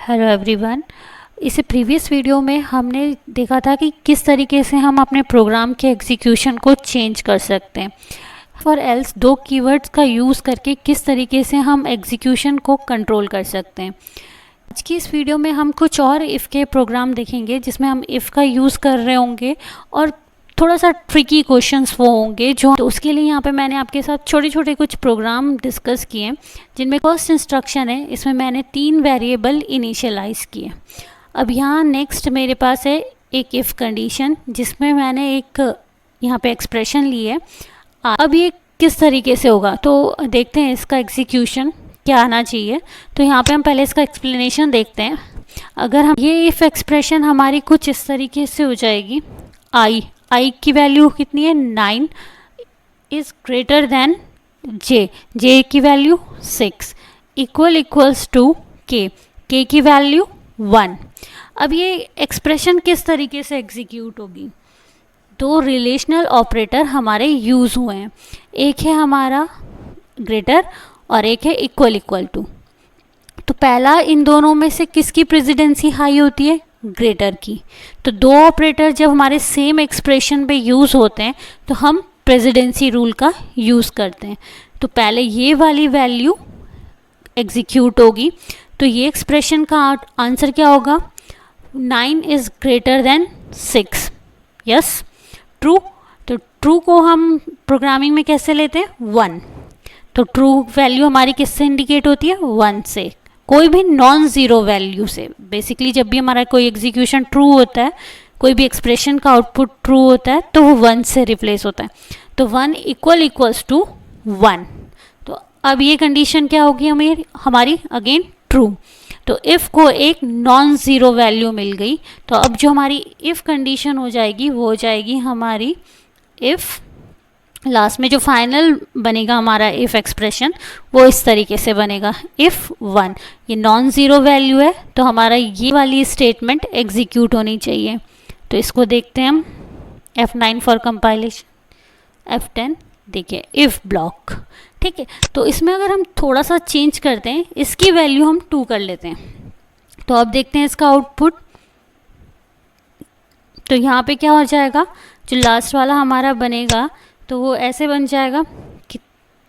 Hello everyone. इस previous video में हमने देखा था कि किस तरीके से हम अपने प्रोग्राम के एग्जीक्यूशन को चेंज कर सकते हैं। फॉर एल्स दो कीवर्ड्स का यूज़ करके किस तरीके से हम एग्जीक्यूशन को कंट्रोल कर सकते हैं। आज की इस वीडियो में हम कुछ और इफ़ के प्रोग्राम देखेंगे जिसमें हम इफ़ का यूज़ कर रहे होंगे और थोड़ा सा ट्रिकी क्वेश्चंस वो होंगे जो, तो उसके लिए यहाँ पे मैंने आपके साथ छोटे छोटे कुछ प्रोग्राम डिस्कस किए जिनमें फर्स्ट इंस्ट्रक्शन है, इसमें मैंने 3 वेरिएबल इनिशियलाइज किए। अब यहाँ नेक्स्ट मेरे पास है एक इफ़ कंडीशन जिसमें मैंने एक यहाँ पे एक्सप्रेशन ली है। अब ये किस तरीके से होगा तो देखते हैं इसका एग्जीक्यूशन क्या आना चाहिए। तो यहाँ पे हम पहले इसका एक्सप्लेनेशन देखते हैं। अगर हम ये इफ़ एक्सप्रेशन हमारी कुछ इस तरीके से हो जाएगी, आई की वैल्यू कितनी है 9 इज़ ग्रेटर देन जे की वैल्यू 6 इक्वल्स टू के की वैल्यू 1। अब ये एक्सप्रेशन किस तरीके से एग्जीक्यूट होगी, दो रिलेशनल ऑपरेटर हमारे यूज़ हुए हैं, एक है हमारा ग्रेटर और एक है इक्वल टू। तो पहला इन दोनों में से किसकी प्रेसिडेंसी हाई होती है, ग्रेटर की। तो दो ऑपरेटर जब हमारे सेम एक्सप्रेशन पे यूज़ होते हैं तो हम प्रेसिडेंसी रूल का यूज़ करते हैं। तो पहले ये वाली वैल्यू एग्जीक्यूट होगी। तो ये एक्सप्रेशन का आंसर क्या होगा, 9 is greater than 6। Yes, true. तो ट्रू को हम प्रोग्रामिंग में कैसे लेते हैं, 1। तो ट्रू वैल्यू हमारी किससे इंडिकेट होती है, 1 से, कोई भी नॉन ज़ीरो वैल्यू से। बेसिकली जब भी हमारा कोई एग्जीक्यूशन ट्रू होता है, कोई भी एक्सप्रेशन का आउटपुट ट्रू होता है तो वो 1 से रिप्लेस होता है। तो 1 इक्वल्स टू 1। तो अब ये कंडीशन क्या होगी हमारी अगेन ट्रू। तो इफ़ को एक नॉन ज़ीरो वैल्यू मिल गई, तो अब जो हमारी इफ़ कंडीशन हो जाएगी वो हो जाएगी हमारी इफ़, लास्ट में जो फाइनल बनेगा हमारा इफ़ एक्सप्रेशन वो इस तरीके से बनेगा, इफ़ 1 ये नॉन ज़ीरो वैल्यू है तो हमारा ये वाली स्टेटमेंट एग्जीक्यूट होनी चाहिए। तो इसको देखते हैं हम, F9 फॉर कंपाइलेशन, F10 देखिए इफ़ ब्लॉक। ठीक है, तो इसमें अगर हम थोड़ा सा चेंज करते हैं, इसकी वैल्यू हम 2 कर लेते हैं। तो अब देखते हैं इसका आउटपुट। तो यहाँ पे क्या हो जाएगा, जो लास्ट वाला हमारा बनेगा तो वो ऐसे बन जाएगा कि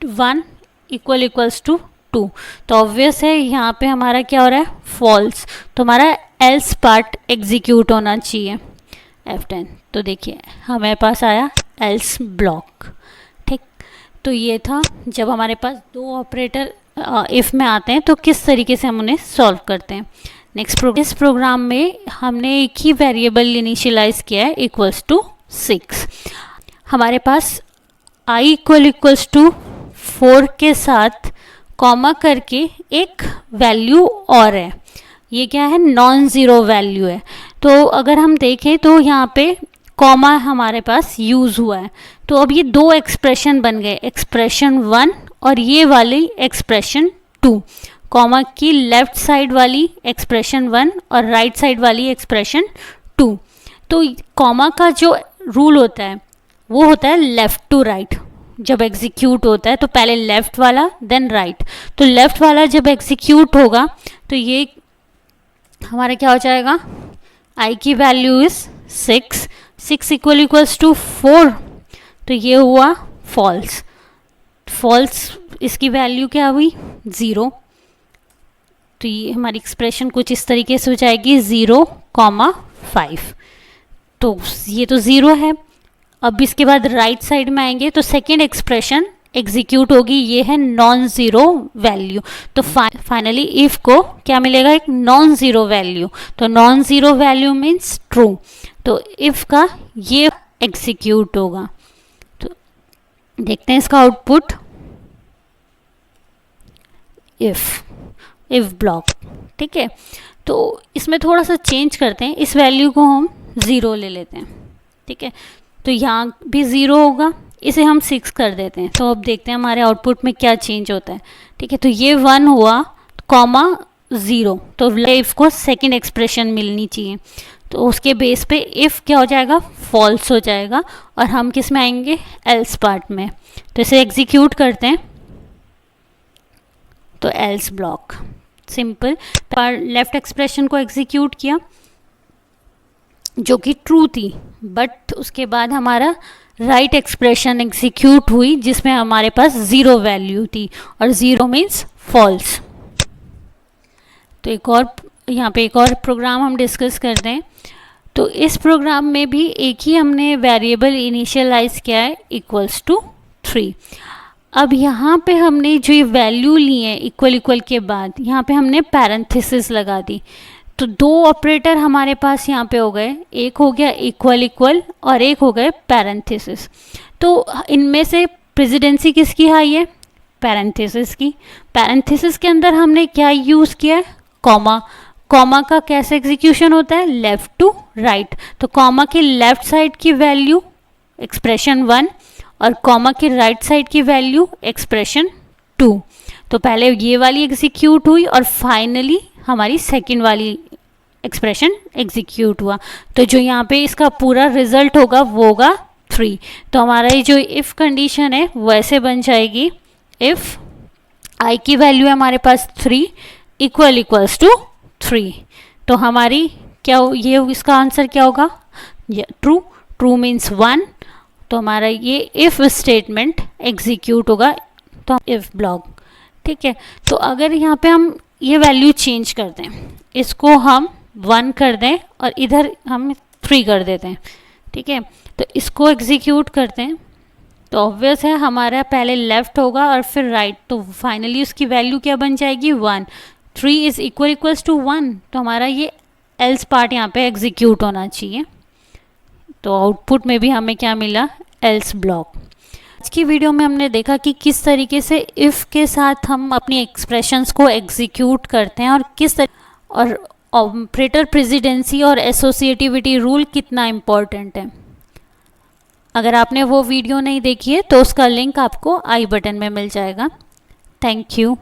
1 इक्वल्स टू 2। तो ऑब्वियस है यहाँ पे हमारा क्या हो रहा है, फॉल्स। तो हमारा एल्स पार्ट एग्जीक्यूट होना चाहिए, F10। तो देखिए हमारे पास आया एल्स ब्लॉक। ठीक, तो ये था जब हमारे पास दो ऑपरेटर इफ़ में आते हैं तो किस तरीके से हम उन्हें सॉल्व करते हैं। नेक्स्ट इस प्रोग्राम में हमने एक ही वेरिएबल इनिशियलाइज किया है इक्वल्स टू 6। हमारे पास i इक्वल्स टू 4 के साथ कॉमा करके एक वैल्यू और है, ये क्या है, नॉन ज़ीरो वैल्यू है। तो अगर हम देखें तो यहाँ पे कॉमा हमारे पास यूज़ हुआ है। तो अब ये दो एक्सप्रेशन बन गए, एक्सप्रेशन 1 और ये वाली एक्सप्रेशन 2। कॉमा की लेफ्ट साइड वाली एक्सप्रेशन 1 और राइट साइड वाली एक्सप्रेशन 2। तो कॉमा का जो रूल होता है वो होता है लेफ़्ट टू राइट। जब एग्जीक्यूट होता है तो पहले लेफ़्ट वाला देन राइट। तो लेफ़्ट वाला जब एग्जीक्यूट होगा तो ये हमारा क्या हो जाएगा, आई की वैल्यू इज़ 6 इक्वल्स टू 4। तो ये हुआ फॉल्स, इसकी वैल्यू क्या हुई, 0। तो ये हमारी एक्सप्रेशन कुछ इस तरीके से हो जाएगी 0,5। तो ये तो 0 है। अब इसके बाद राइट साइड में आएंगे तो सेकेंड एक्सप्रेशन एग्जीक्यूट होगी, ये है नॉन ज़ीरो वैल्यू। तो फाइनली इफ़ को क्या मिलेगा, एक नॉन ज़ीरो वैल्यू। तो non zero value means true. तो इफ़ का ये एग्जीक्यूट होगा। तो देखते हैं इसका आउटपुट, इफ़ ब्लॉक। ठीक है, तो इसमें थोड़ा सा चेंज करते हैं, इस वैल्यू को हम 0 ले लेते हैं। ठीक है, तो यहाँ भी 0 होगा, इसे हम 6 कर देते हैं। तो अब देखते हैं हमारे आउटपुट में क्या चेंज होता है। ठीक है, तो ये 1 हुआ, कॉमा 0। तो इफ़ को सेकंड एक्सप्रेशन मिलनी चाहिए। तो उसके बेस पे इफ़ क्या हो जाएगा, फॉल्स हो जाएगा और हम किस में आएंगे, एल्स पार्ट में। तो इसे एग्जीक्यूट करते हैं, तो एल्स ब्लॉक। सिंपल। पर लेफ्ट एक्सप्रेशन को एग्जीक्यूट किया जो कि ट्रू थी, बट उसके बाद हमारा राइट एक्सप्रेशन एग्जीक्यूट हुई जिसमें हमारे पास 0 वैल्यू थी, और 0 मीन्स फॉल्स। तो यहाँ पे एक और प्रोग्राम हम डिस्कस करते हैं। तो इस प्रोग्राम में भी एक ही हमने वेरिएबल इनिशियलाइज किया है इक्वल्स टू 3। अब यहाँ पे हमने जो ये वैल्यू ली है इक्वल के बाद यहाँ पे हमने पैरेंथेसिस लगा दी। तो 2 ऑपरेटर हमारे पास यहाँ पे हो गए, एक हो गया इक्वल और एक हो गए पैरेंथेसिस। तो इनमें से प्रेसिडेंसी किसकी हाई है? पैरेंथेसिस की। पैरेंथेसिस के अंदर हमने क्या यूज़ किया है? कॉमा। कॉमा का कैसे एग्जीक्यूशन होता है? Left to right. तो कॉमा की लेफ्ट साइड की वैल्यू एक्सप्रेशन 1 और कॉमा की राइट साइड की वैल्यू एक्सप्रेशन 2। तो पहले ये वाली एग्जीक्यूट हुई और फाइनली हमारी सेकंड वाली एक्सप्रेशन एग्जीक्यूट हुआ। तो जो यहाँ पे इसका पूरा रिजल्ट होगा वो होगा 3। तो हमारा ये जो इफ़ कंडीशन है वो ऐसे बन जाएगी, इफ़ आई की वैल्यू है हमारे पास 3 इक्वल्स टू 3। तो हमारी क्या ये इसका आंसर क्या होगा? ट्रू। True means 1। तो हमारा ये इफ़ स्टेटमेंट एग्जीक्यूट होगा, तो इफ़ ब्लॉक। ठीक है। तो अगर यहाँ पे हम ये वैल्यू चेंज कर दें, इसको हम 1 कर दें और इधर हम 3 कर देते हैं, ठीक है, तो इसको एग्जीक्यूट करते हैं, तो ऑब्वियस है हमारा पहले लेफ्ट होगा और फिर राइट, तो फाइनली उसकी वैल्यू क्या बन जाएगी? 1। 3 इज इक्वल्स टू 1। तो हमारा ये एल्स पार्ट यहाँ पे एग्जीक्यूट होना चाहिए। तो आउटपुट में भी हमें क्या मिला? Else block. आज की वीडियो में हमने देखा कि किस तरीके से इफ़ के साथ हम अपनी एक्सप्रेशंस को एग्जीक्यूट करते हैं और और ऑपरेटर प्रेसिडेंसी और एसोसिएटिविटी रूल कितना इम्पॉर्टेंट है। अगर आपने वो वीडियो नहीं देखी है तो उसका लिंक आपको आई बटन में मिल जाएगा। Thank you.